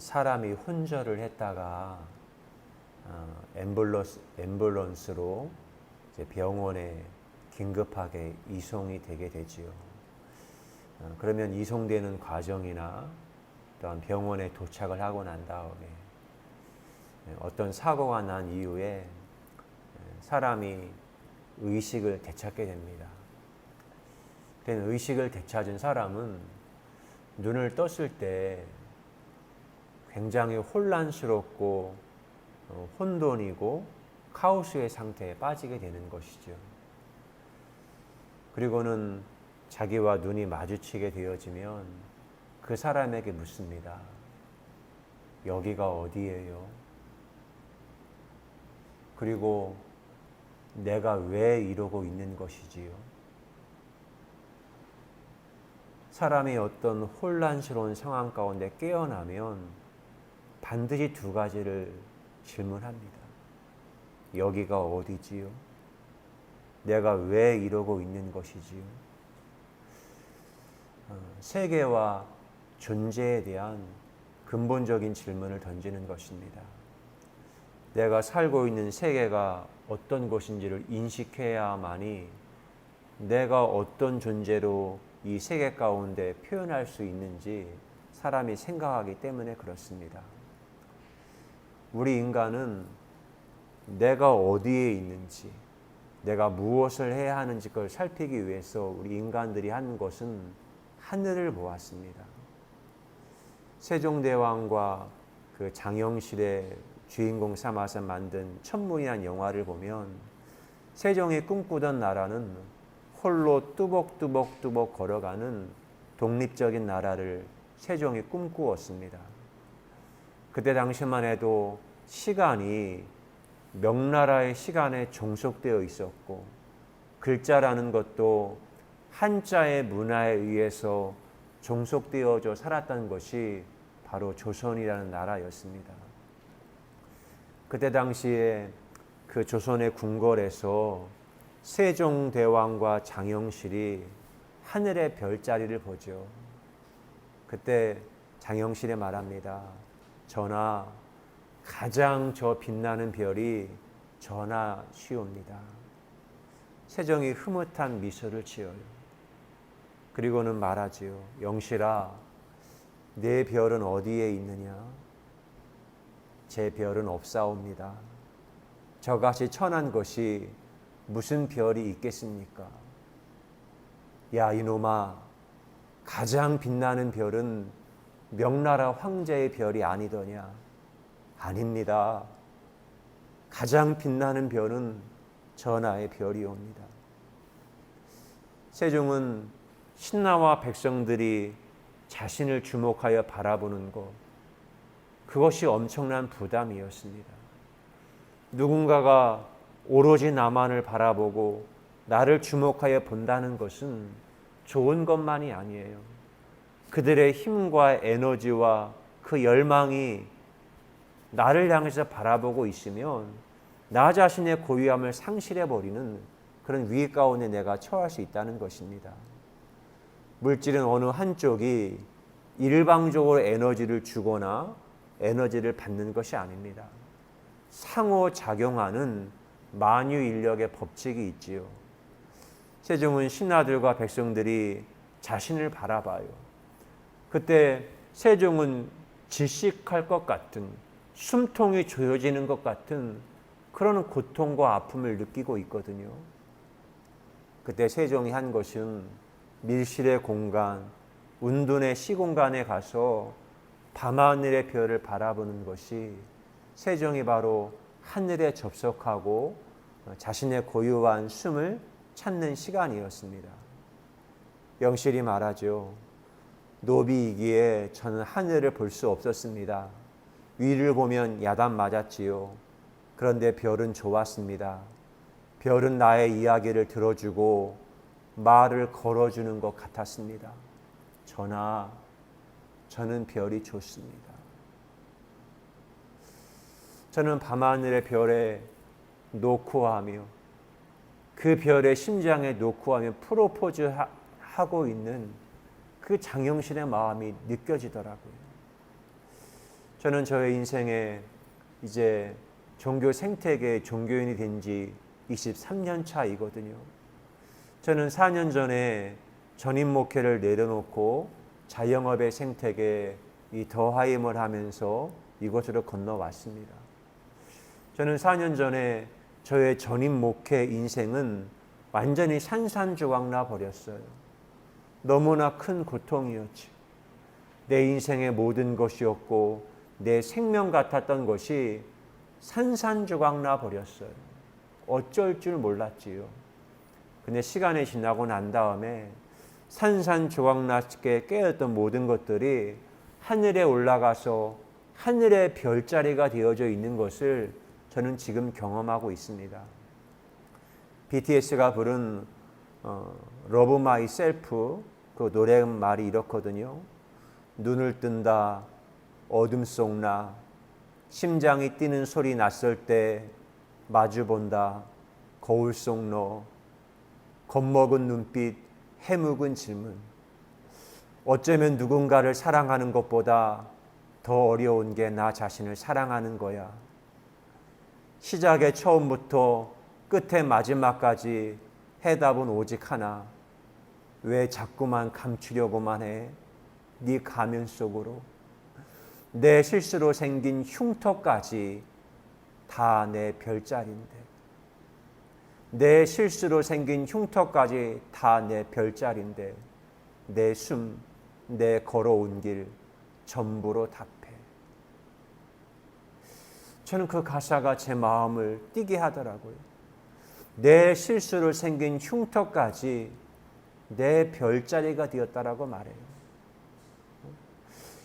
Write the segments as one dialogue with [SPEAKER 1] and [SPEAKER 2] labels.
[SPEAKER 1] 사람이 혼절을 했다가 앰뷸런스로 이제 병원에 긴급하게 이송이 되게 되지요. 그러면 이송되는 과정이나 또한 병원에 도착을 하고 난 다음에 어떤 사고가 난 이후에 사람이 의식을 되찾게 됩니다. 의식을 되찾은 사람은 눈을 떴을 때 굉장히 혼란스럽고 혼돈이고 카오스의 상태에 빠지게 되는 것이죠. 그리고는 자기와 눈이 마주치게 되어지면 그 사람에게 묻습니다. 여기가 어디예요? 그리고 내가 왜 이러고 있는 것이지요? 사람이 어떤 혼란스러운 상황 가운데 깨어나면 반드시 두 가지를 질문합니다. 여기가 어디지요? 내가 왜 이러고 있는 것이지요? 세계와 존재에 대한 근본적인 질문을 던지는 것입니다. 내가 살고 있는 세계가 어떤 것인지를 인식해야만이 내가 어떤 존재로 이 세계 가운데 표현할 수 있는지 사람이 생각하기 때문에 그렇습니다. 우리 인간은 내가 어디에 있는지, 내가 무엇을 해야 하는지 그걸 살피기 위해서 우리 인간들이 한 것은 하늘을 보았습니다. 세종대왕과 그 장영실의 주인공 삼아서 만든 천문이라는 영화를 보면 세종이 꿈꾸던 나라는 홀로 뚜벅뚜벅 걸어가는 독립적인 나라를 세종이 꿈꾸었습니다. 그때 당시만 해도 시간이 명나라의 시간에 종속되어 있었고 글자라는 것도 한자의 문화에 의해서 종속되어져 살았던 것이 바로 조선이라는 나라였습니다. 그때 당시에 그 조선의 궁궐에서 세종대왕과 장영실이 하늘의 별자리를 보죠. 그때 장영실이 말합니다. 전하, 가장 저 빛나는 별이 전하시옵니다. 세종이 흐뭇한 미소를 지어요. 그리고는 말하지요. 영실아, 내 별은 어디에 있느냐? 제 별은 없사옵니다. 저같이 천한 것이 무슨 별이 있겠습니까? 야 이놈아, 가장 빛나는 별은 명나라 황제의 별이 아니더냐? 아닙니다. 가장 빛나는 별은 전하의 별이옵니다. 세종은 신하와 백성들이 자신을 주목하여 바라보는 것, 그것이 엄청난 부담이었습니다. 누군가가 오로지 나만을 바라보고 나를 주목하여 본다는 것은 좋은 것만이 아니에요. 그들의 힘과 에너지와 그 열망이 나를 향해서 바라보고 있으면 나 자신의 고유함을 상실해버리는 그런 위기 가운데 내가 처할 수 있다는 것입니다. 물질은 어느 한쪽이 일방적으로 에너지를 주거나 에너지를 받는 것이 아닙니다. 상호작용하는 만유인력의 법칙이 있지요. 세종은 신하들과 백성들이 자신을 바라봐요. 그때 세종은 질식할 것 같은, 숨통이 조여지는 것 같은 그런 고통과 아픔을 느끼고 있거든요. 그때 세종이 한 것은 밀실의 공간, 운둔의 시공간에 가서 밤하늘의 별을 바라보는 것이 세종이 바로 하늘에 접속하고 자신의 고유한 숨을 찾는 시간이었습니다. 영실이 말하죠. 노비이기에 저는 하늘을 볼 수 없었습니다. 위를 보면 야단 맞았지요. 그런데 별은 좋았습니다. 별은 나의 이야기를 들어주고 말을 걸어주는 것 같았습니다. 전하, 저는 별이 좋습니다. 저는 밤하늘의 별에 노크하며 그 별의 심장에 노크하며 프로포즈하고 있는 그 장영실의 마음이 느껴지더라고요. 저는 저의 인생에 이제 종교 생태계 종교인이 된 지 23년 차이거든요. 저는 4년 전에 전임 목회를 내려놓고 자영업의 생태계 이 더하임을 하면서 이곳으로 건너왔습니다. 저는 4년 전에 저의 전임 목회 인생은 완전히 산산조각나 버렸어요. 너무나 큰 고통이었지. 내 인생의 모든 것이었고 내 생명 같았던 것이 산산조각나 버렸어요. 어쩔 줄 몰랐지요. 근데 시간이 지나고 난 다음에 산산조각나게 깨었던 모든 것들이 하늘에 올라가서 하늘의 별자리가 되어져 있는 것을 저는 지금 경험하고 있습니다. BTS가 부른 Love Myself 그 노래 말이 이렇거든요. 눈을 뜬다 어둠 속 나 심장이 뛰는 소리 났을 때 마주본다 거울 속 너 겁먹은 눈빛 해묵은 질문. 어쩌면 누군가를 사랑하는 것보다 더 어려운 게 나 자신을 사랑하는 거야. 시작의 처음부터 끝의 마지막까지 해답은 오직 하나. 왜 자꾸만 감추려고만 해? 네 가면 속으로. 내 실수로 생긴 흉터까지 다 내 별자리인데. 내 실수로 생긴 흉터까지 다 내 별자리인데 내 숨, 내 걸어온 길 전부로 답해. 저는 그 가사가 제 마음을 뛰게 하더라고요. 내 실수로 생긴 흉터까지 내 별자리가 되었다라고 말해요.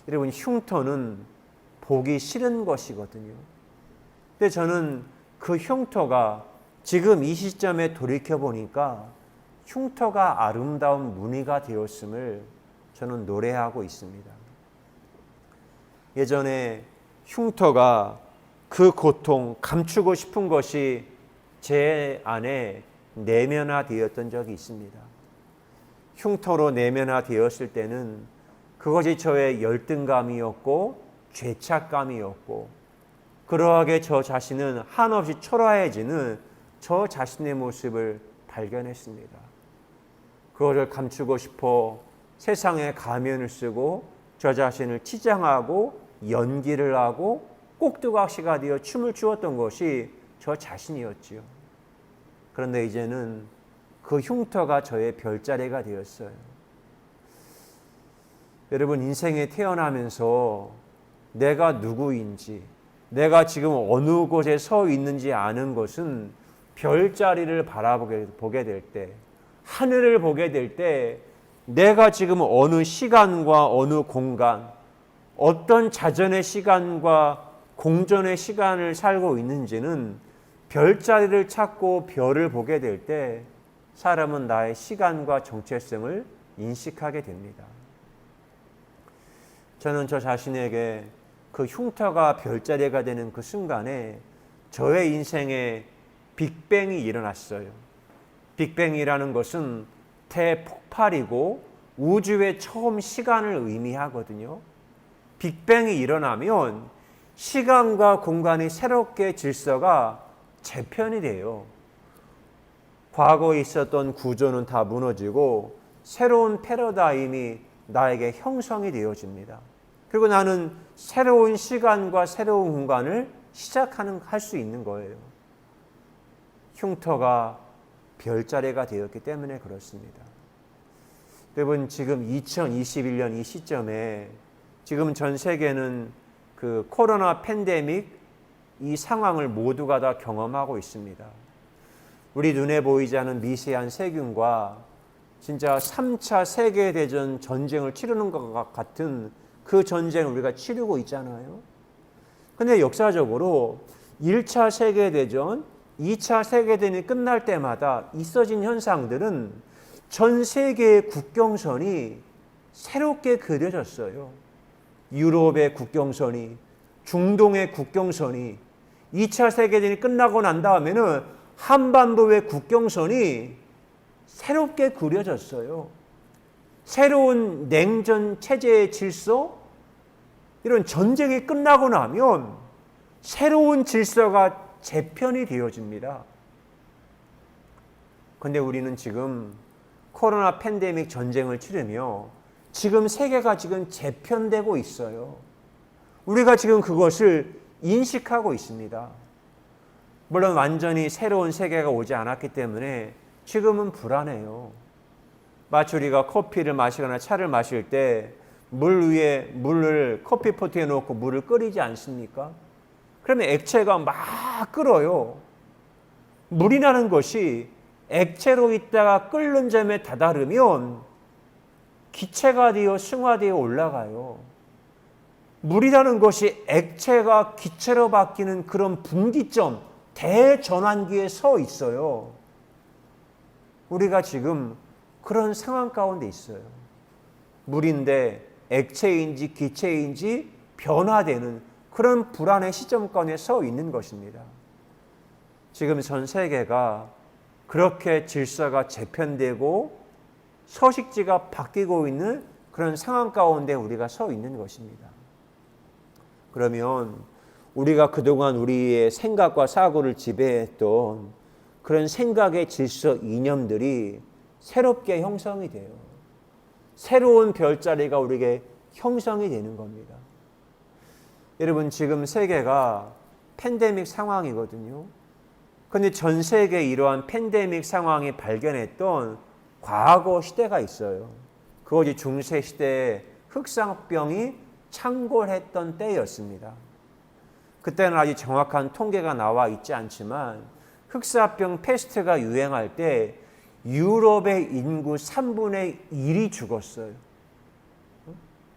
[SPEAKER 1] 여러분, 흉터는 보기 싫은 것이거든요. 근데 저는 그 흉터가 지금 이 시점에 돌이켜보니까 흉터가 아름다운 무늬가 되었음을 저는 노래하고 있습니다. 예전에 흉터가 그 고통, 감추고 싶은 것이 제 안에 내면화되었던 적이 있습니다. 흉터로 내면화되었을 때는 그것이 저의 열등감이었고 죄책감이었고 그러하게 저 자신은 한없이 초라해지는 저 자신의 모습을 발견했습니다. 그것을 감추고 싶어 세상에 가면을 쓰고 저 자신을 치장하고 연기를 하고 꼭두각시가 되어 춤을 추었던 것이 저 자신이었지요. 그런데 이제는 그 흉터가 저의 별자리가 되었어요. 여러분, 인생에 태어나면서 내가 누구인지, 내가 지금 어느 곳에 서 있는지 아는 것은 별자리를 바라보게 될 때, 하늘을 보게 될 때 내가 지금 어느 시간과 어느 공간, 어떤 자전의 시간과 공전의 시간을 살고 있는지는 별자리를 찾고 별을 보게 될 때 사람은 나의 시간과 정체성을 인식하게 됩니다. 저는 저 자신에게 그 흉터가 별자리가 되는 그 순간에 저의 인생에 빅뱅이 일어났어요. 빅뱅이라는 것은 대폭발이고 우주의 처음 시간을 의미하거든요. 빅뱅이 일어나면 시간과 공간이 새롭게 질서가 재편이 돼요. 과거에 있었던 구조는 다 무너지고 새로운 패러다임이 나에게 형성이 되어집니다. 그리고 나는 새로운 시간과 새로운 공간을 할 수 있는 거예요. 흉터가 별자리가 되었기 때문에 그렇습니다. 여러분, 지금 2021년 이 시점에 지금 전 세계는 그 코로나 팬데믹 이 상황을 모두가 다 경험하고 있습니다. 우리 눈에 보이지 않는 미세한 세균과 진짜 3차 세계대전 전쟁을 치르는 것 같은 그 전쟁을 우리가 치르고 있잖아요. 근데 역사적으로 1차 세계대전, 2차 세계대전이 끝날 때마다 있어진 현상들은 전 세계의 국경선이 새롭게 그려졌어요. 유럽의 국경선이, 중동의 국경선이, 2차 세계대전이 끝나고 난 다음에는 한반도의 국경선이 새롭게 그려졌어요. 새로운 냉전 체제의 질서, 이런 전쟁이 끝나고 나면 새로운 질서가 재편이 되어집니다. 그런데 우리는 지금 코로나 팬데믹 전쟁을 치르며 지금 세계가 지금 재편되고 있어요. 우리가 지금 그것을 인식하고 있습니다. 물론 완전히 새로운 세계가 오지 않았기 때문에 지금은 불안해요. 마치 우리가 커피를 마시거나 차를 마실 때 물 위에 물을 커피포트에 놓고 물을 끓이지 않습니까? 그러면 액체가 막 끓어요. 물이라는 것이 액체로 있다가 끓는 점에 다다르면 기체가 되어 승화되어 올라가요. 물이라는 것이 액체가 기체로 바뀌는 그런 분기점, 대전환기에 서 있어요. 우리가 지금 그런 상황 가운데 있어요. 물인데 액체인지 기체인지 변화되는 그런 불안의 시점권에 서 있는 것입니다. 지금 전 세계가 그렇게 질서가 재편되고 서식지가 바뀌고 있는 그런 상황 가운데 우리가 서 있는 것입니다. 그러면 우리가 그동안 우리의 생각과 사고를 지배했던 그런 생각의 질서 이념들이 새롭게 형성이 돼요. 새로운 별자리가 우리에게 형성이 되는 겁니다. 여러분, 지금 세계가 팬데믹 상황이거든요. 그런데 전 세계에 이러한 팬데믹 상황이 발견했던 과거 시대가 있어요. 그것이 중세 시대에 흑사병이 창궐했던 때였습니다. 그때는 아직 정확한 통계가 나와 있지 않지만 흑사병 패스트가 유행할 때 유럽의 인구 3분의 1이 죽었어요.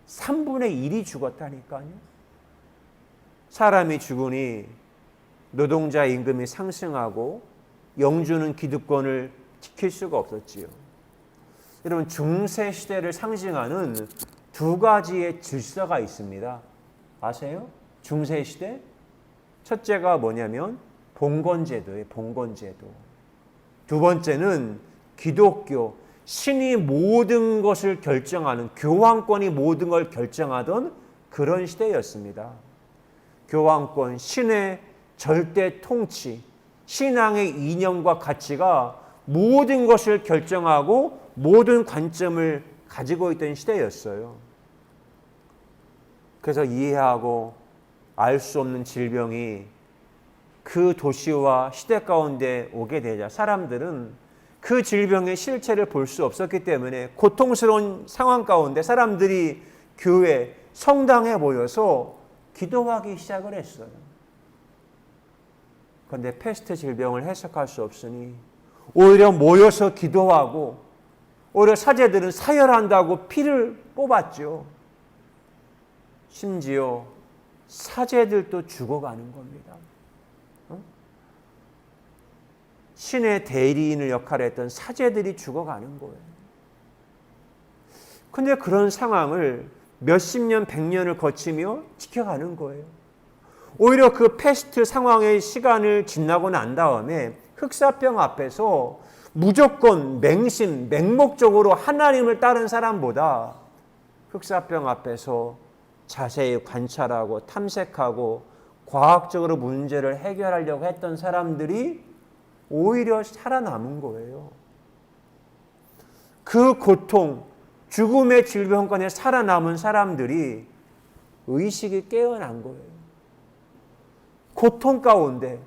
[SPEAKER 1] 3분의 1이 죽었다니까요. 사람이 죽으니 노동자 임금이 상승하고 영주는 기득권을 지킬 수가 없었지요. 여러분, 중세 시대를 상징하는 두 가지의 질서가 있습니다. 아세요? 중세 시대? 첫째가 뭐냐면 봉건제도예요. 봉건제도. 두 번째는 기독교, 신이 모든 것을 결정하는, 교황권이 모든 걸 결정하던 그런 시대였습니다. 교황권, 신의 절대 통치, 신앙의 이념과 가치가 모든 것을 결정하고 모든 관점을 가지고 있던 시대였어요. 그래서 이해하고 알 수 없는 질병이 그 도시와 시대 가운데 오게 되자 사람들은 그 질병의 실체를 볼 수 없었기 때문에 고통스러운 상황 가운데 사람들이 교회, 성당에 모여서 기도하기 시작을 했어요. 그런데 패스트 질병을 해석할 수 없으니 오히려 모여서 기도하고 오히려 사제들은 사열한다고 피를 뽑았죠. 심지어 사제들도 죽어가는 겁니다. 신의 대리인을 역할을 했던 사제들이 죽어가는 거예요. 근데 그런 상황을 몇십 년, 100년을 거치며 지켜가는 거예요. 오히려 그 패스트 상황의 시간을 지나고 난 다음에 흑사병 앞에서 무조건 맹신, 맹목적으로 하나님을 따른 사람보다 흑사병 앞에서 자세히 관찰하고 탐색하고 과학적으로 문제를 해결하려고 했던 사람들이 오히려 살아남은 거예요. 그 고통, 죽음의 질병권에 살아남은 사람들이 의식이 깨어난 거예요. 고통 가운데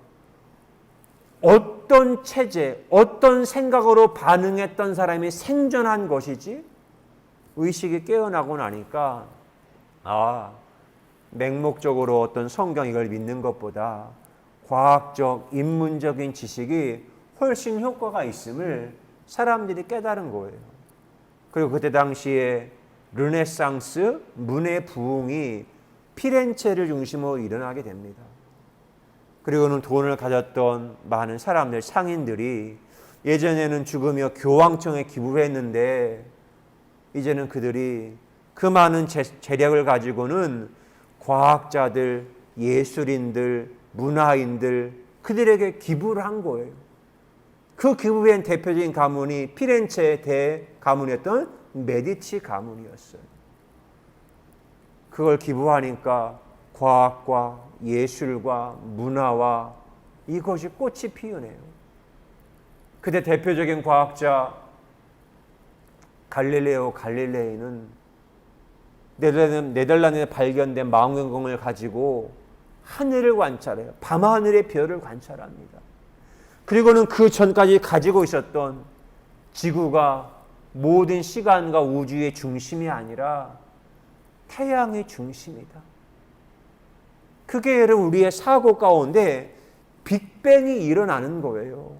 [SPEAKER 1] 어떤 체제, 어떤 생각으로 반응했던 사람이 생존한 것이지? 의식이 깨어나고 나니까 맹목적으로 어떤 성경 이걸 믿는 것보다 과학적, 인문적인 지식이 훨씬 효과가 있음을 사람들이 깨달은 거예요. 그리고 그때 당시에 르네상스, 문의 부흥이 피렌체를 중심으로 일어나게 됩니다. 그리고는 돈을 가졌던 많은 사람들, 상인들이 예전에는 죽으며 교황청에 기부를 했는데 이제는 그들이 그 많은 재력을 가지고는 과학자들, 예술인들, 문화인들, 그들에게 기부를 한 거예요. 그 기부의 대표적인 가문이 피렌체의 대가문이었던 메디치 가문이었어요. 그걸 기부하니까 과학과 예술과 문화와 이것이 꽃이 피우네요. 그때 대표적인 과학자 갈릴레오 갈릴레이는 네덜란드에 발견된 망원경을 가지고 하늘을 관찰해요. 밤하늘의 별을 관찰합니다. 그리고는 그 전까지 가지고 있었던 지구가 모든 시간과 우주의 중심이 아니라 태양의 중심이다. 그게 여러분 우리의 사고 가운데 빅뱅이 일어나는 거예요.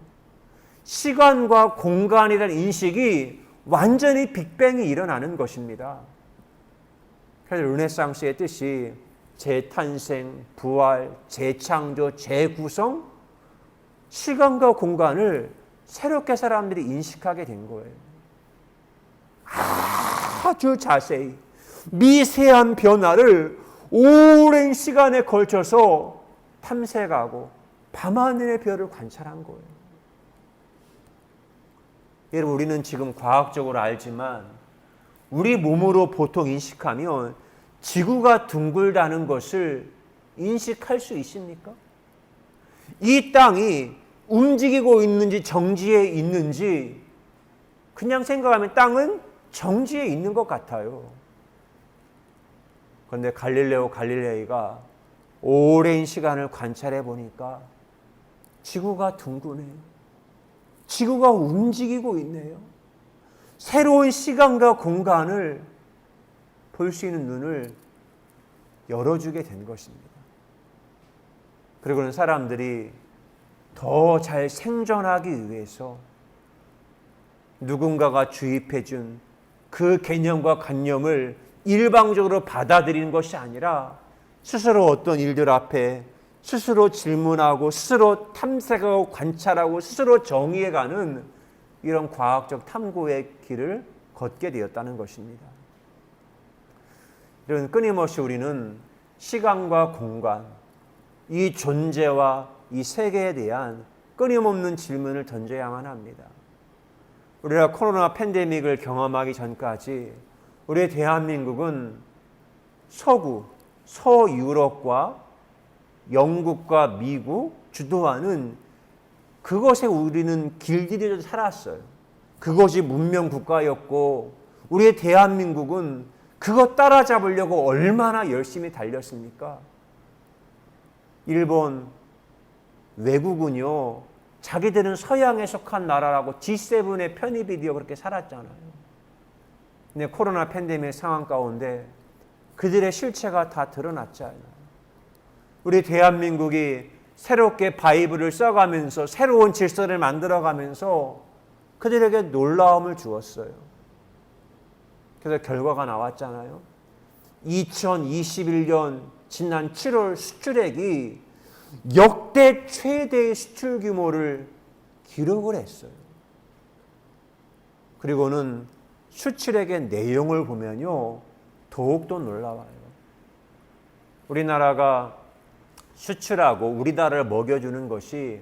[SPEAKER 1] 시간과 공간이라는 인식이 완전히 빅뱅이 일어나는 것입니다. 그래서 르네상스의 뜻이 재탄생, 부활, 재창조, 재구성, 시간과 공간을 새롭게 사람들이 인식하게 된 거예요. 아주 자세히 미세한 변화를 오랜 시간에 걸쳐서 탐색하고 밤하늘의 별을 관찰한 거예요. 여러분, 우리는 지금 과학적으로 알지만 우리 몸으로 보통 인식하면 지구가 둥글다는 것을 인식할 수 있습니까? 이 땅이 움직이고 있는지 정지해 있는지 그냥 생각하면 땅은 정지해 있는 것 같아요. 그런데 갈릴레오 갈릴레이가 오랜 시간을 관찰해 보니까 지구가 둥그네요. 지구가 움직이고 있네요. 새로운 시간과 공간을 볼 수 있는 눈을 열어주게 된 것입니다. 그리고는 사람들이 더 잘 생존하기 위해서 누군가가 주입해 준 그 개념과 관념을 일방적으로 받아들이는 것이 아니라 스스로 어떤 일들 앞에 스스로 질문하고 스스로 탐색하고 관찰하고 스스로 정의해가는 이런 과학적 탐구의 길을 걷게 되었다는 것입니다. 이런 끊임없이 우리는 시간과 공간, 이 존재와 이 세계에 대한 끊임없는 질문을 던져야만 합니다. 우리가 코로나 팬데믹을 경험하기 전까지 우리 대한민국은 서구, 서유럽과 영국과 미국 주도하는 그것에 우리는 길들여져 살았어요. 그것이 문명 국가였고 우리의 대한민국은 그것 따라잡으려고 얼마나 열심히 달렸습니까? 일본 외국은요, 자기들은 서양에 속한 나라라고 G7의 편입이 되어 그렇게 살았잖아요. 근데 코로나 팬데믹 상황 가운데 그들의 실체가 다 드러났잖아요. 우리 대한민국이 새롭게 바이블을 써가면서 새로운 질서를 만들어가면서 그들에게 놀라움을 주었어요. 그래서 결과가 나왔잖아요. 2021년 지난 7월 수출액이 역대 최대의 수출 규모를 기록을 했어요. 그리고는 수출액의 내용을 보면요, 더욱더 놀라워요. 우리나라가 수출하고 우리나라를 먹여주는 것이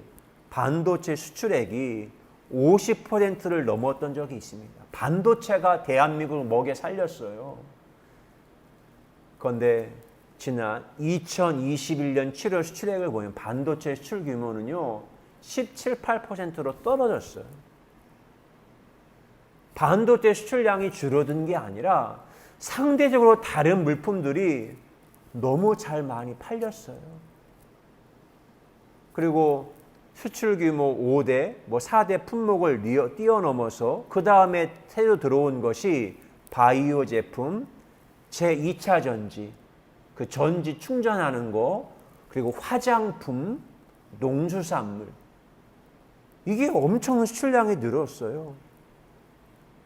[SPEAKER 1] 반도체 수출액이 50%를 넘었던 적이 있습니다. 반도체가 대한민국을 먹여 살렸어요. 그런데 지난 2021년 7월 수출액을 보면 반도체 수출 규모는요 17, 8%로 떨어졌어요. 반도체 수출량이 줄어든 게 아니라 상대적으로 다른 물품들이 너무 잘 많이 팔렸어요. 그리고 수출 규모 5대, 4대 품목을 뛰어넘어서 그 다음에 새로 들어온 것이 바이오 제품, 제2차 전지, 그 전지 충전하는 거, 그리고 화장품, 농수산물. 이게 엄청난 수출량이 늘었어요.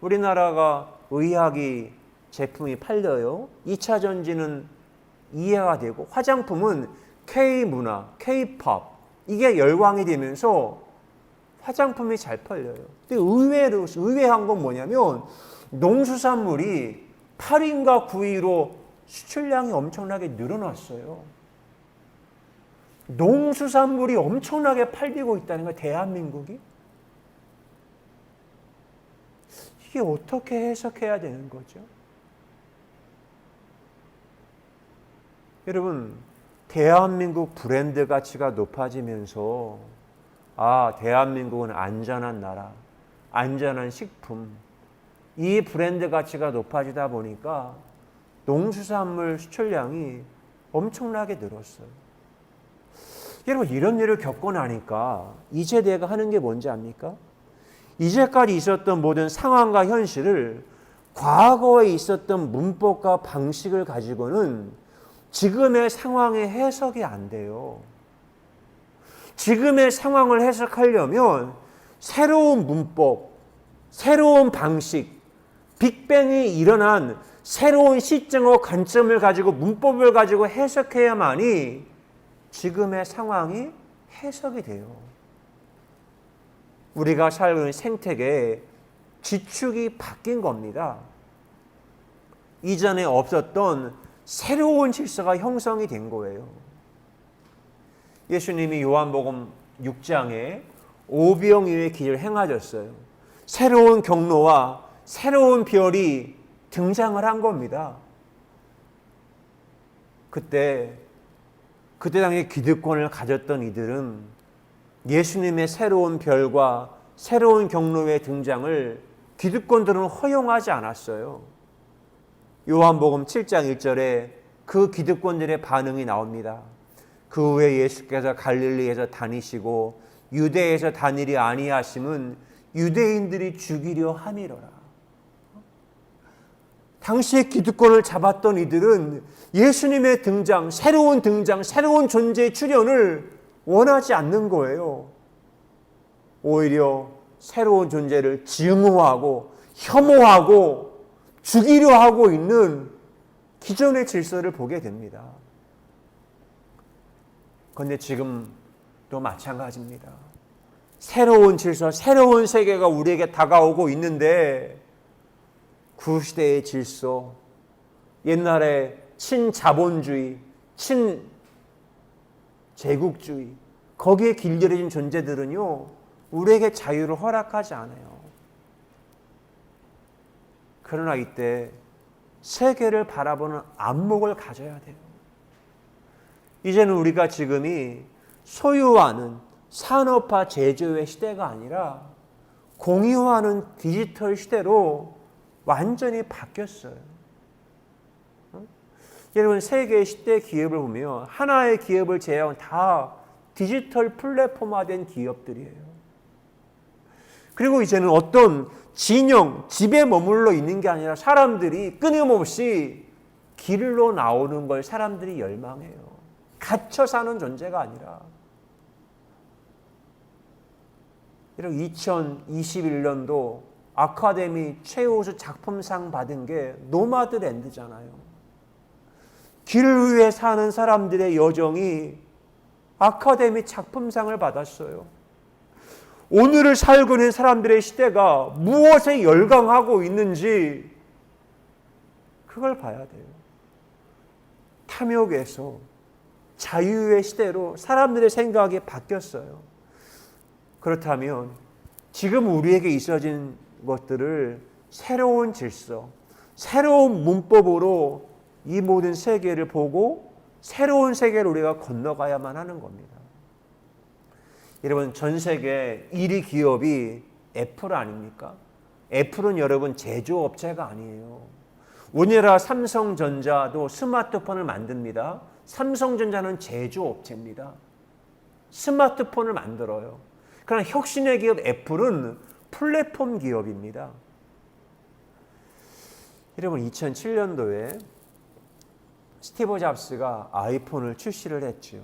[SPEAKER 1] 우리나라가 의학이 제품이 팔려요. 2차 전지는 이해가 되고 화장품은 K-문화, K-팝 이게 열광이 되면서 화장품이 잘 팔려요. 근데 의외한 건 뭐냐면 농수산물이 8위인가 9위로 수출량이 엄청나게 늘어났어요. 농수산물이 엄청나게 팔리고 있다는 거예요, 대한민국이. 이게 어떻게 해석해야 되는 거죠? 여러분, 대한민국 브랜드 가치가 높아지면서 대한민국은 안전한 나라, 안전한 식품, 이 브랜드 가치가 높아지다 보니까 농수산물 수출량이 엄청나게 늘었어요. 여러분, 이런 일을 겪고 나니까 이제 내가 하는 게 뭔지 압니까? 이제까지 있었던 모든 상황과 현실을 과거에 있었던 문법과 방식을 가지고는 지금의 상황의 해석이 안 돼요. 지금의 상황을 해석하려면 새로운 문법, 새로운 방식, 빅뱅이 일어난 새로운 시점과 관점을 가지고 문법을 가지고 해석해야만이 지금의 상황이 해석이 돼요. 우리가 살고 있는 생태계의 지축이 바뀐 겁니다. 이전에 없었던 새로운 질서가 형성이 된 거예요. 예수님이 요한복음 6장에 오병이어의 기적을 행하셨어요. 새로운 경로와 새로운 별이 등장을 한 겁니다. 그때 당시에 기득권을 가졌던 이들은 예수님의 새로운 별과 새로운 경로의 등장을 기득권들은 허용하지 않았어요. 요한복음 7장 1절에 그 기득권들의 반응이 나옵니다. 그 후에 예수께서 갈릴리에서 다니시고 유대에서 다니리 아니하심은 유대인들이 죽이려 함이로라. 당시에 기득권을 잡았던 이들은 예수님의 등장, 새로운 존재의 출현을 원하지 않는 거예요. 오히려 새로운 존재를 증오하고 혐오하고 죽이려 하고 있는 기존의 질서를 보게 됩니다. 그런데 지금도 마찬가지입니다. 새로운 질서, 새로운 세계가 우리에게 다가오고 있는데 그 시대의 질서, 옛날에 친자본주의, 친제국주의, 거기에 길들여진 존재들은요, 우리에게 자유를 허락하지 않아요. 그러나 이때 세계를 바라보는 안목을 가져야 돼요. 이제는 우리가 지금이 소유하는 산업화 제조의 시대가 아니라 공유하는 디지털 시대로 완전히 바뀌었어요. 여러분, 세계 10대 기업을 보면 하나의 기업을 제외하고는 다 디지털 플랫폼화된 기업들이에요. 그리고 이제는 어떤 진영, 집에 머물러 있는 게 아니라 사람들이 끊임없이 길로 나오는 걸 사람들이 열망해요. 갇혀 사는 존재가 아니라. 여러분, 2021년도 아카데미 최우수 작품상 받은 게 노마드랜드잖아요. 길 위에 사는 사람들의 여정이 아카데미 작품상을 받았어요. 오늘을 살고 있는 사람들의 시대가 무엇에 열광하고 있는지 그걸 봐야 돼요. 탐욕에서 자유의 시대로 사람들의 생각이 바뀌었어요. 그렇다면 지금 우리에게 있어진 것들을 새로운 질서, 새로운 문법으로 이 모든 세계를 보고 새로운 세계를 우리가 건너가야만 하는 겁니다. 여러분, 전 세계 1위 기업이 애플 아닙니까? 애플은 여러분 제조업체가 아니에요. 우리나라 삼성전자도 스마트폰을 만듭니다. 삼성전자는 제조업체입니다. 스마트폰을 만들어요. 그러나 혁신의 기업 애플은 플랫폼 기업입니다. 여러분, 2007년도에 스티브 잡스가 아이폰을 출시를 했죠.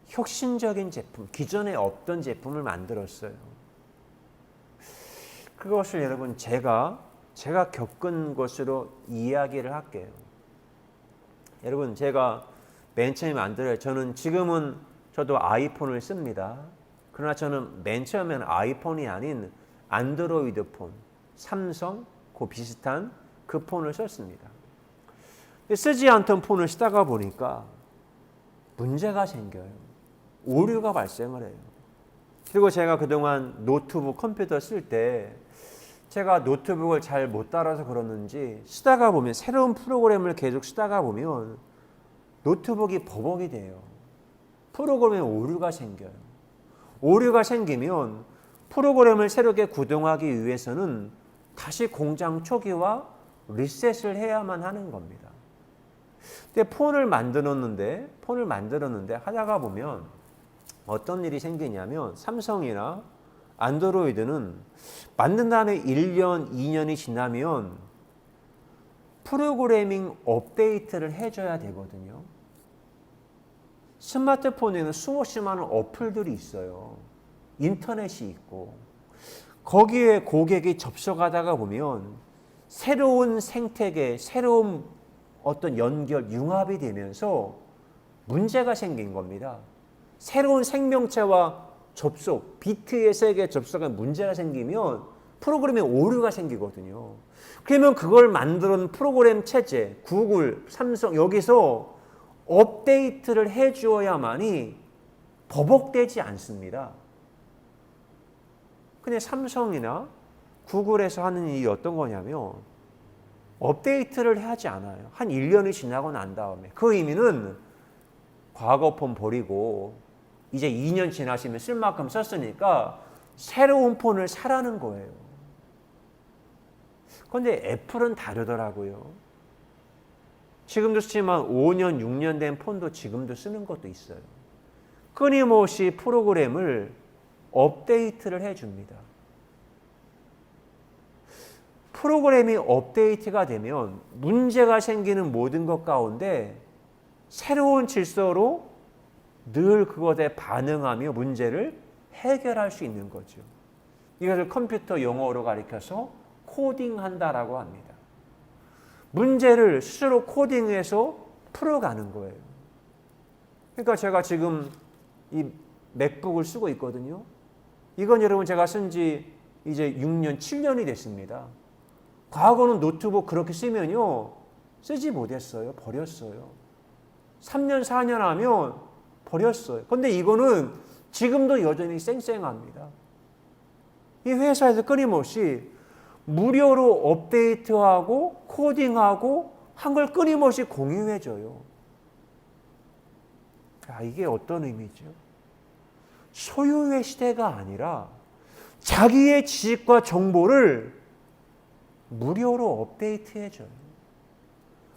[SPEAKER 1] 혁신적인 제품, 기존에 없던 제품을 만들었어요. 그것을 여러분 제가 겪은 것으로 이야기를 할게요. 여러분, 제가 맨 처음에 만들어요. 저는 지금은 저도 아이폰을 씁니다. 그러나 저는 맨 처음에는 아이폰이 아닌 안드로이드 폰, 삼성, 그 비슷한 그 폰을 썼습니다. 쓰지 않던 폰을 쓰다가 보니까 문제가 생겨요. 오류가 발생을 해요. 그리고 제가 그동안 노트북, 컴퓨터 쓸 때 제가 노트북을 잘 못 따라서 그러는지 쓰다가 보면 새로운 프로그램을 계속 쓰다가 보면 노트북이 버벅이 돼요. 프로그램에 오류가 생겨요. 오류가 생기면 프로그램을 새롭게 구동하기 위해서는 다시 공장 초기화 리셋을 해야만 하는 겁니다. 근데 폰을 만들었는데 하다가 보면 어떤 일이 생기냐면 삼성이나 안드로이드는 만든 다음에 1년, 2년이 지나면 프로그래밍 업데이트를 해줘야 되거든요. 스마트폰에는 수없이 많은 어플들이 있어요. 인터넷이 있고 거기에 고객이 접속하다가 보면 새로운 생태계, 새로운 어떤 연결, 융합이 되면서 문제가 생긴 겁니다. 새로운 생명체와 접속, 비트의 세계에 접속한 문제가 생기면 프로그램에 오류가 생기거든요. 그러면 그걸 만드는 프로그램 체제, 구글, 삼성 여기서 업데이트를 해주어야만이 버벅대지 않습니다. 근데 삼성이나 구글에서 하는 일이 어떤 거냐면 업데이트를 하지 않아요. 한 1년이 지나고 난 다음에 그 의미는 과거 폰 버리고 이제 2년 지나시면 쓸 만큼 썼으니까 새로운 폰을 사라는 거예요. 그런데 애플은 다르더라고요. 지금도 쓰지만 5년, 6년 된 폰도 지금도 쓰는 것도 있어요. 끊임없이 프로그램을 업데이트를 해줍니다. 프로그램이 업데이트가 되면 문제가 생기는 모든 것 가운데 새로운 질서로 늘 그것에 반응하며 문제를 해결할 수 있는 거죠. 이것을 컴퓨터 용어로 가리켜서 코딩한다라고 합니다. 문제를 스스로 코딩해서 풀어가는 거예요. 그러니까 제가 지금 이 맥북을 쓰고 있거든요. 이건 여러분 제가 쓴 지 이제 6년, 7년이 됐습니다. 과거는 노트북 그렇게 쓰면요. 쓰지 못했어요. 버렸어요. 3년, 4년 하면 버렸어요. 근데 이거는 지금도 여전히 쌩쌩합니다. 이 회사에서 끊임없이 무료로 업데이트하고 코딩하고 한 걸 끊임없이 공유해줘요. 자, 이게 어떤 의미죠? 소유의 시대가 아니라 자기의 지식과 정보를 무료로 업데이트해줘요.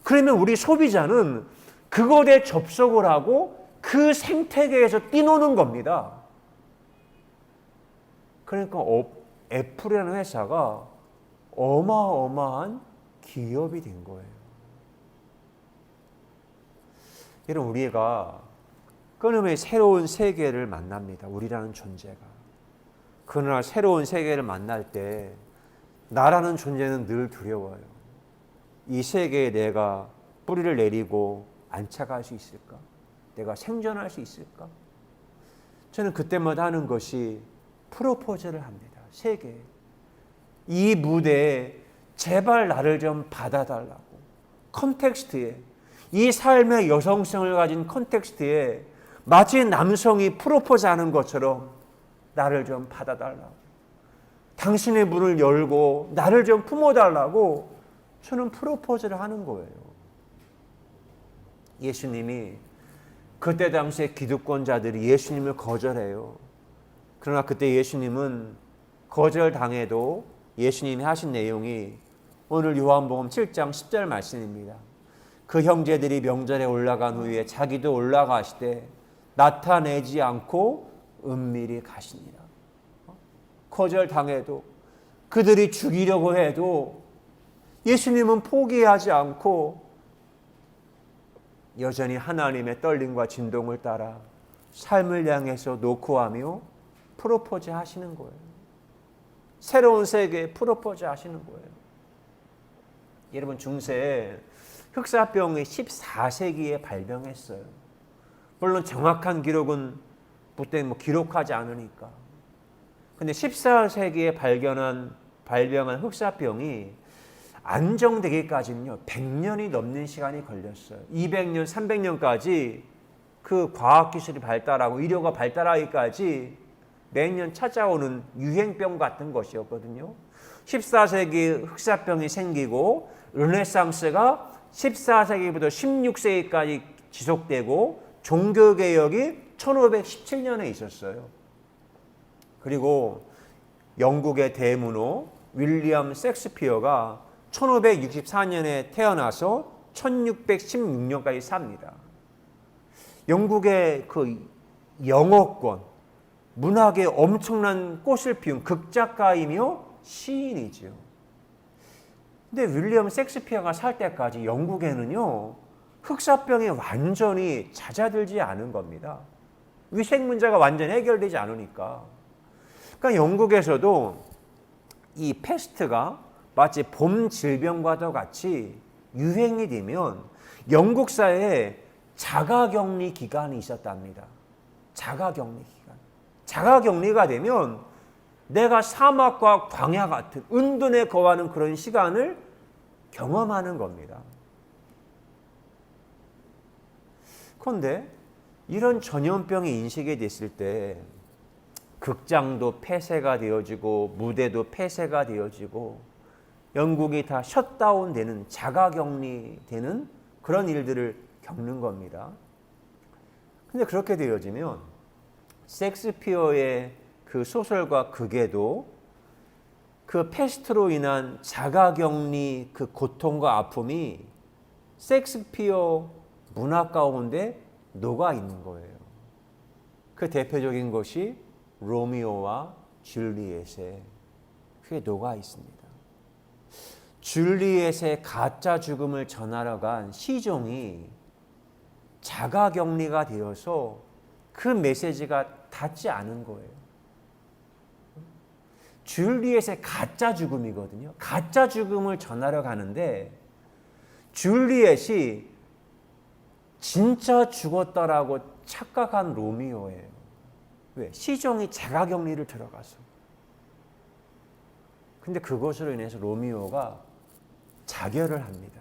[SPEAKER 1] 그러면 우리 소비자는 그것에 접속을 하고 그 생태계에서 뛰노는 겁니다. 그러니까 애플이라는 회사가 어마어마한 기업이 된 거예요. 여러분, 우리가 끊임없이 새로운 세계를 만납니다. 우리라는 존재가. 그러나 새로운 세계를 만날 때 나라는 존재는 늘 두려워요. 이 세계에 내가 뿌리를 내리고 안착할 수 있을까? 내가 생존할 수 있을까? 저는 그때마다 하는 것이 프로포즈를 합니다. 세계에. 이 무대에 제발 나를 좀 받아달라고. 컨텍스트에, 이 삶의 여성성을 가진 컨텍스트에 마치 남성이 프로포즈하는 것처럼 나를 좀 받아달라고. 당신의 문을 열고 나를 좀 품어달라고 저는 프로포즈를 하는 거예요. 예수님이 그때 당시에 기득권자들이 예수님을 거절해요. 그러나 그때 예수님은 거절당해도 예수님이 하신 내용이 오늘 요한복음 7장 10절 말씀입니다. 그 형제들이 명절에 올라간 후에 자기도 올라가시되 나타내지 않고 은밀히 가시니라. 거절당해도 그들이 죽이려고 해도 예수님은 포기하지 않고 여전히 하나님의 떨림과 진동을 따라 삶을 향해서 노크하며 프로포즈 하시는 거예요. 새로운 세계에 프로포즈 하시는 거예요. 여러분, 중세에 흑사병이 14세기에 발병했어요. 물론 정확한 기록은 그때 기록하지 않으니까. 근데 14세기에 발병한 흑사병이 안정되기까지는요 100년이 넘는 시간이 걸렸어요. 200년, 300년까지 그 과학기술이 발달하고 의료가 발달하기까지 매년 찾아오는 유행병 같은 것이었거든요. 14세기 흑사병이 생기고 르네상스가 14세기부터 16세기까지 지속되고 종교개혁이 1517년에 있었어요. 그리고 영국의 대문호 윌리엄 셰익스피어가 1564년에 태어나서 1616년까지 삽니다. 영국의 그 영어권, 문학의 엄청난 꽃을 피운 극작가이며 시인이지요. 근데 윌리엄 셰익스피어가 살 때까지 영국에는요, 흑사병이 완전히 잦아들지 않은 겁니다. 위생 문제가 완전히 해결되지 않으니까. 그러니까 영국에서도 이 패스트가 마치 봄 질병과도 같이 유행이 되면 영국 사회에 자가격리 기간이 있었답니다. 자가격리 기간. 자가격리가 되면 내가 사막과 광야 같은 은둔에 거하는 그런 시간을 경험하는 겁니다. 그런데 이런 전염병이 인식이 됐을 때 극장도 폐쇄가 되어지고 무대도 폐쇄가 되어지고 영국이 다 셧다운되는 자가격리되는 그런 일들을 겪는 겁니다. 근데 그렇게 되어지면 셰익스피어의 그 소설과 극에도 그 패스트로 인한 자가격리 그 고통과 아픔이 셰익스피어 문학 가운데 녹아 있는 거예요. 그 대표적인 것이 로미오와 줄리엣에 그게 녹아 있습니다. 줄리엣의 가짜 죽음을 전하러 간 시종이 자가격리가 되어서 그 메시지가 닿지 않은 거예요. 줄리엣의 가짜 죽음이거든요. 가짜 죽음을 전하러 가는데 줄리엣이 진짜 죽었다라고 착각한 로미오예요. 왜? 시종이 자가격리를 들어가서. 근데 그것으로 인해서 로미오가 자결을 합니다.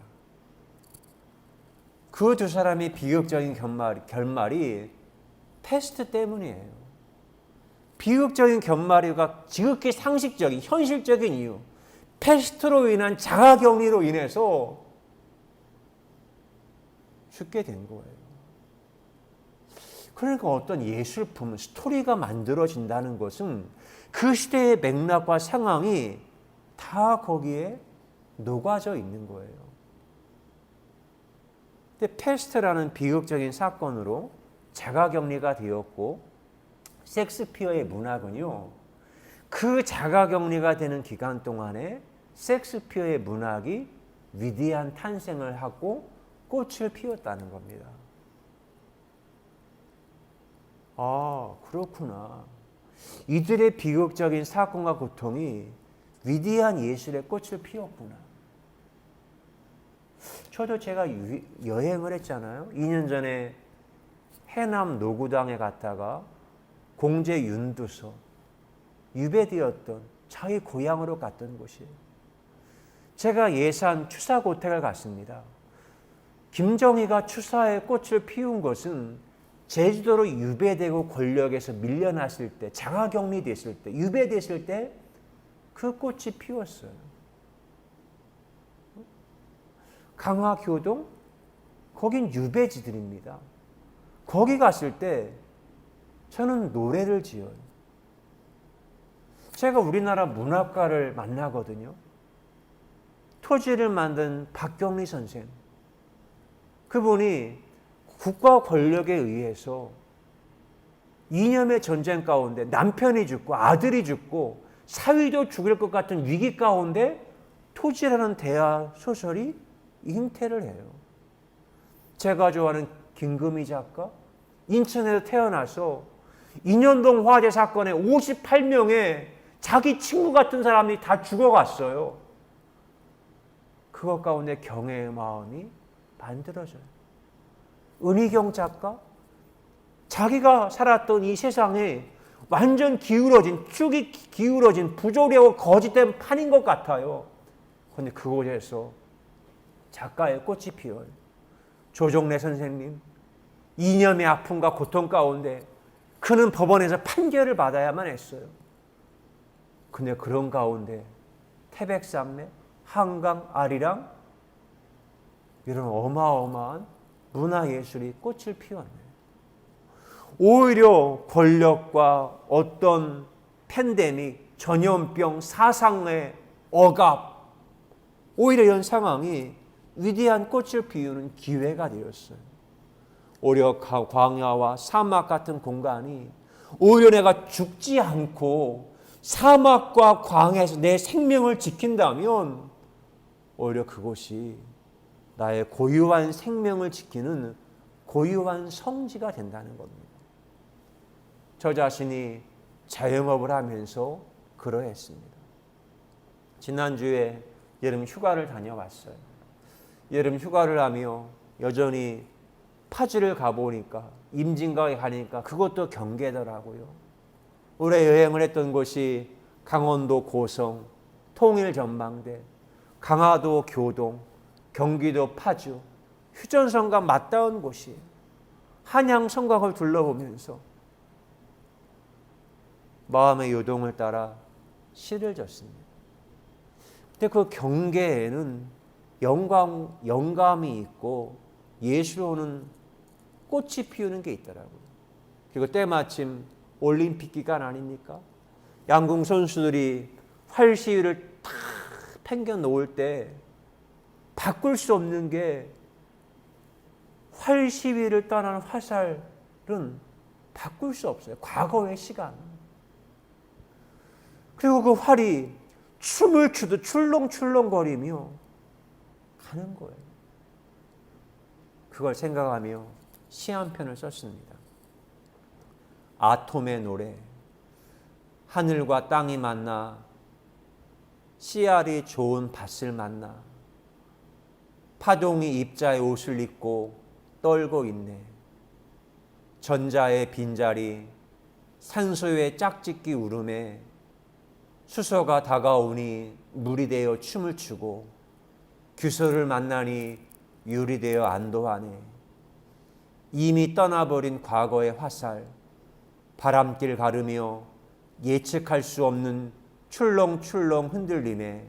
[SPEAKER 1] 그 두 사람의 비극적인 결말이 패스트 때문이에요. 비극적인 결말이가 지극히 상식적인, 현실적인 이유. 패스트로 인한 자가격리로 인해서 죽게 된 거예요. 그러니까 어떤 예술품, 스토리가 만들어진다는 것은 그 시대의 맥락과 상황이 다 거기에 녹아져 있는 거예요. 근데 패스트라는 비극적인 사건으로 자가격리가 되었고 셰익스피어의 문학은요, 그 자가격리가 되는 기간 동안에 셰익스피어의 문학이 위대한 탄생을 하고 꽃을 피웠다는 겁니다. 아, 그렇구나. 이들의 비극적인 사건과 고통이 위대한 예술의 꽃을 피웠구나. 저도 제가 여행을 했잖아요. 2년 전에 해남 노구당에 갔다가 공제 윤두서, 유배되었던 자기 고향으로 갔던 곳이에요. 제가 예산 추사고택을 갔습니다. 김정희가 추사의 꽃을 피운 것은 제주도로 유배되고 권력에서 밀려났을 때, 자가격리 됐을 때, 유배됐을 때 그 꽃이 피웠어요. 강화교동? 거긴 유배지들입니다. 거기 갔을 때 저는 노래를 지어요. 제가 우리나라 문학가를 만나거든요. 토지를 만든 박경리 선생. 그분이 국가 권력에 의해서 이념의 전쟁 가운데 남편이 죽고 아들이 죽고 사위도 죽을 것 같은 위기 가운데 토지라는 대하 소설이 잉태를 해요. 제가 좋아하는 김금희 작가, 인천에서 태어나서 인현동 화재 사건에 58명의 자기 친구 같은 사람이 다 죽어갔어요. 그것 가운데 경애의 마음이 만들어져요. 은희경 작가, 자기가 살았던 이 세상에 완전 기울어진, 축이 기울어진 부조리하고 거짓된 판인 것 같아요. 그런데 그곳에서 작가의 꽃이 피어요. 조정래 선생님, 이념의 아픔과 고통 가운데 그는 법원에서 판결을 받아야만 했어요. 근데 그런 가운데 태백산맥, 한강, 아리랑 이런 어마어마한 문화예술이 꽃을 피웠네요. 오히려 권력과 어떤 팬데믹, 전염병, 사상의 억압, 오히려 이런 상황이 위대한 꽃을 피우는 기회가 되었어요. 오히려 광야와 사막 같은 공간이 오히려 내가 죽지 않고 사막과 광야에서 내 생명을 지킨다면 오히려 그곳이 나의 고유한 생명을 지키는 고유한 성지가 된다는 겁니다. 저 자신이 자영업을 하면서 그러했습니다. 지난주에 여름 휴가를 다녀왔어요. 여름 휴가를 하며 여전히 파주를 가보니까 임진강에 가니까 그것도 경계더라고요. 올해 여행을 했던 곳이 강원도 고성, 통일 전망대, 강화도 교동, 경기도 파주, 휴전선과 맞닿은 곳이에요. 한양 성곽을 둘러보면서 마음의 요동을 따라 시를 졌습니다. 근데 그 경계에는 영감이 있고 예수로는 꽃이 피우는 게 있더라고요. 그리고 때마침 올림픽 기간 아닙니까? 양궁 선수들이 활 시위를 탁 팽겨 놓을 때 바꿀 수 없는 게 활 시위를 떠나는 화살은 바꿀 수 없어요. 과거의 시간. 그리고 그 활이 춤을 추듯 출렁출렁거리며 가는 거예요. 그걸 생각하며 시 한 편을 썼습니다. 아톰의 노래. 하늘과 땅이 만나 씨알이 좋은 밭을 만나 파동이 입자의 옷을 입고 떨고 있네. 전자의 빈자리 산소의 짝짓기 울음에 수소가 다가오니 물이 되어 춤을 추고 규소를 만나니 유리 되어 안도하네. 이미 떠나버린 과거의 화살 바람길 가르며 예측할 수 없는 출렁출렁 흔들림에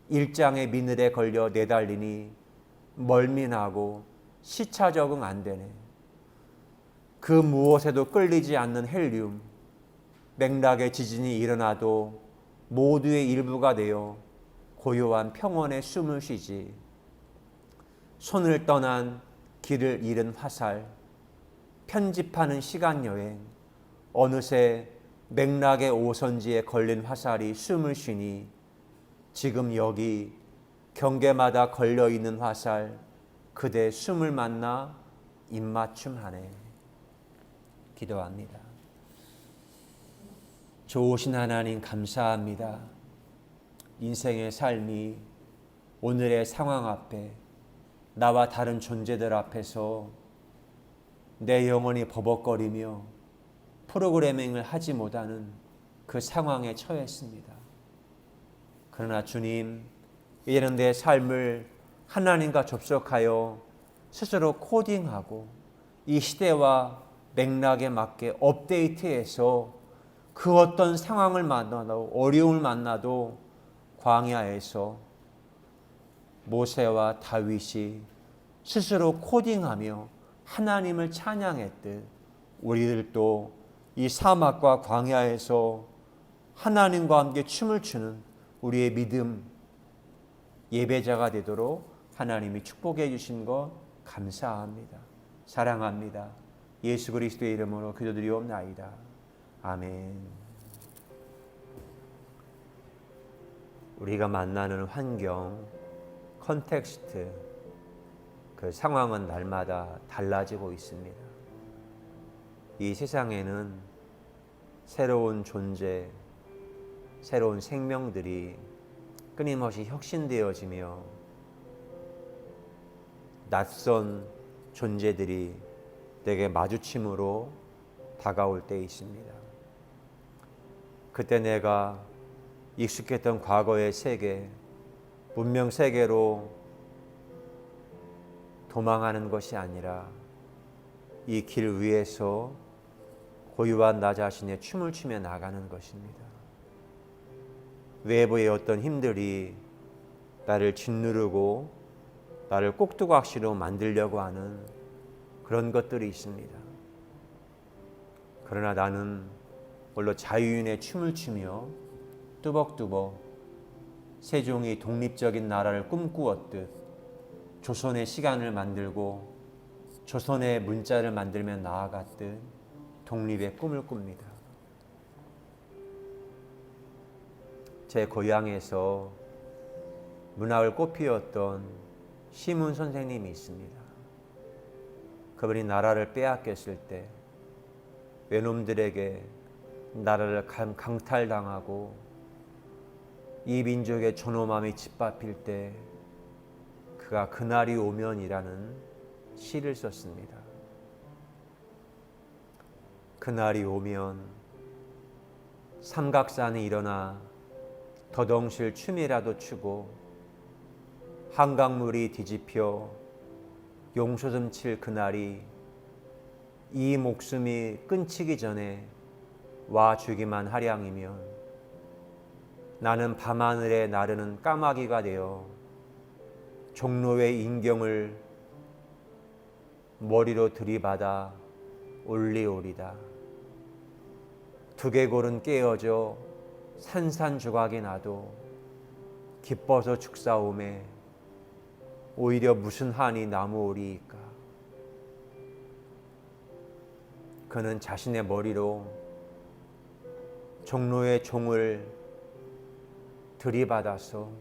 [SPEAKER 1] 일장의 미늘에 걸려 내달리니 멀미나고 시차 적응 안 되네. 그 무엇에도 끌리지 않는 헬륨 맥락의 지진이 일어나도 모두의 일부가 되어 고요한 평온의 숨을 쉬지. 손을 떠난 길을 잃은 화살 편집하는 시간여행 어느새 맥락의 오선지에 걸린 화살이 숨을 쉬니 지금 여기 경계마다 걸려있는 화살 그대 숨을 만나 입맞춤하네. 기도합니다. 좋으신 하나님 감사합니다. 인생의 삶이 오늘의 상황 앞에 나와 다른 존재들 앞에서 내 영혼이 버벅거리며 프로그래밍을 하지 못하는 그 상황에 처했습니다. 그러나 주님, 이제는 내 삶을 하나님과 접속하여 스스로 코딩하고 이 시대와 맥락에 맞게 업데이트해서 그 어떤 상황을 만나도 어려움을 만나도 광야에서 모세와 다윗이 스스로 코딩하며 하나님을 찬양했듯 우리들도 이 사막과 광야에서 하나님과 함께 춤을 추는 우리의 믿음 예배자가 되도록 하나님이 축복해 주신 것 감사합니다. 사랑합니다. 예수 그리스도의 이름으로 기도드리옵나이다. 아멘. 우리가 만나는 환경, 컨텍스트, 그 상황은 날마다 달라지고 있습니다. 이 세상에는 새로운 존재, 새로운 생명들이 끊임없이 혁신되어지며 낯선 존재들이 내게 마주침으로 다가올 때 있습니다. 그때 내가 익숙했던 과거의 세계, 문명 세계로 도망하는 것이 아니라 이 길 위에서 고유한 나 자신의 춤을 추며 나가는 것입니다. 외부의 어떤 힘들이 나를 짓누르고 나를 꼭두각시로 만들려고 하는 그런 것들이 있습니다. 그러나 나는 홀로 자유인의 춤을 추며 뚜벅뚜벅 세종이 독립적인 나라를 꿈꾸었듯 조선의 시간을 만들고 조선의 문자를 만들며 나아갔듯 독립의 꿈을 꿉니다. 제 고향에서 문학을 꽃피웠던 시문 선생님이 있습니다. 그분이 나라를 빼앗겼을 때 외놈들에게 나라를 강탈당하고 이 민족의 존엄함이 짓밟힐 때 그가 그날이 오면이라는 시를 썼습니다. 그날이 오면 삼각산이 일어나 더덩실 춤이라도 추고 한강물이 뒤집혀 용솟음 칠 그날이 이 목숨이 끊기기 전에 와주기만 하량이면 나는 밤하늘에 나르는 까마귀가 되어 종로의 인경을 머리로 들이받아 올리오리다. 두개골은 깨어져 산산조각이 나도 기뻐서 죽사오매 오히려 무슨 한이 남으오리이까. 그는 자신의 머리로 종로의 종을 들이받아서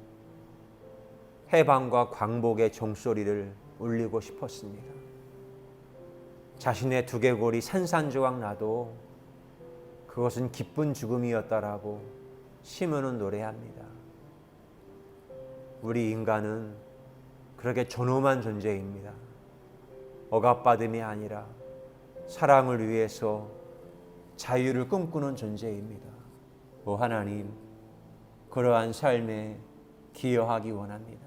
[SPEAKER 1] 해방과 광복의 종소리를 울리고 싶었습니다. 자신의 두개골이 산산조각 나도 그것은 기쁜 죽음이었다라고 시문은 노래합니다. 우리 인간은 그렇게 존엄한 존재입니다. 억압받음이 아니라 사랑을 위해서 자유를 꿈꾸는 존재입니다. 오 하나님, 그러한 삶에 기여하기 원합니다.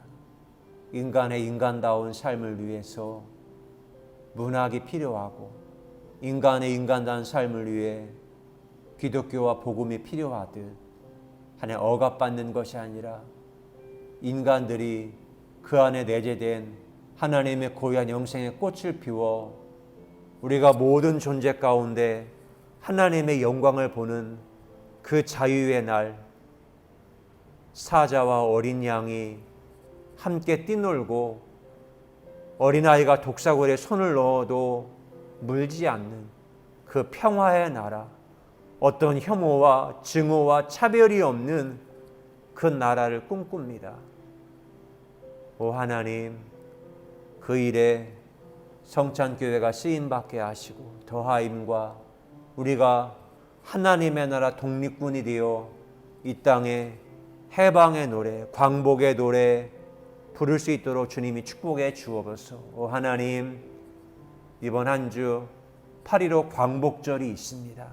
[SPEAKER 1] 인간의 인간다운 삶을 위해서 문학이 필요하고 인간의 인간다운 삶을 위해 기독교와 복음이 필요하듯 하나님 억압받는 것이 아니라 인간들이 그 안에 내재된 하나님의 고유한 영생의 꽃을 피워 우리가 모든 존재 가운데 하나님의 영광을 보는 그 자유의 날, 사자와 어린 양이 함께 뛰놀고 어린아이가 독사골에 손을 넣어도 물지 않는 그 평화의 나라, 어떤 혐오와 증오와 차별이 없는 그 나라를 꿈꿉니다. 오 하나님, 그 일에 성찬교회가 쓰임받게 하시고 더하임과 우리가 하나님의 나라 독립군이 되어 이 땅에 해방의 노래, 광복의 노래 부를 수 있도록 주님이 축복해 주옵소서. 오 하나님, 이번 한 주 8.15 광복절이 있습니다.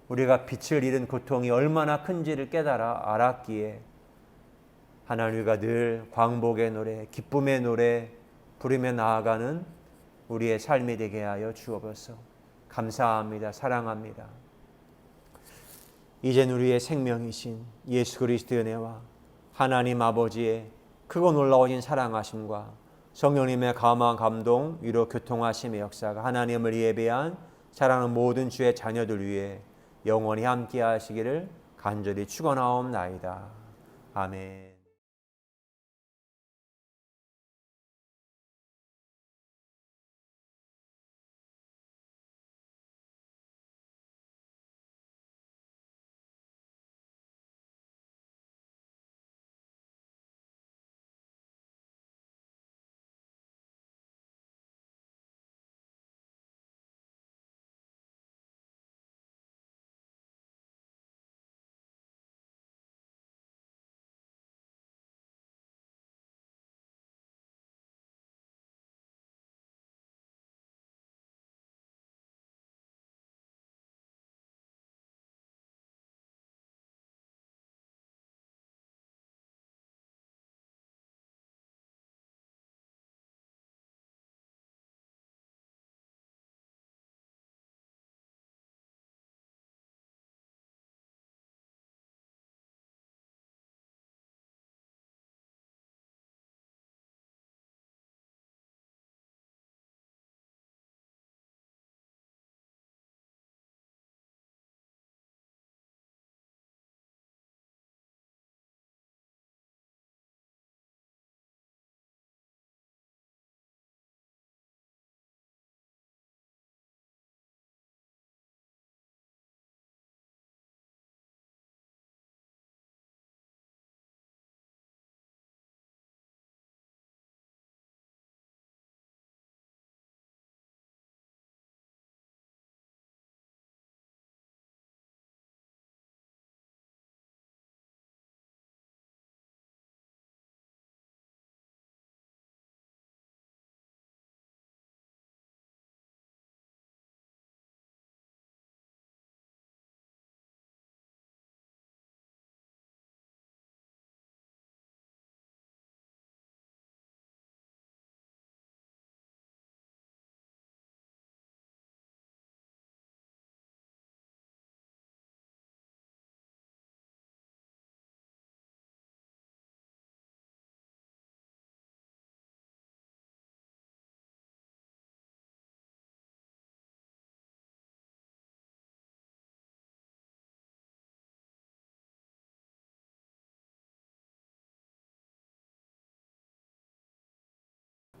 [SPEAKER 1] 우리가 빛을 잃은 고통이 얼마나 큰지를 깨달아 알았기에 하나님, 우리가 늘 광복의 노래, 기쁨의 노래 부르며 나아가는 우리의 삶이 되게 하여 주옵소서. 감사합니다. 사랑합니다. 이젠 우리의 생명이신 예수 그리스도의 은혜와 하나님 아버지의 크고 놀라우신 사랑하심과 성령님의 감화 감동 위로 교통하심의 역사가 하나님을 예배한 사랑하는 모든 주의 자녀들 위해 영원히 함께 하시기를 간절히 축원하옵나이다. 아멘.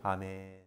[SPEAKER 1] 아멘.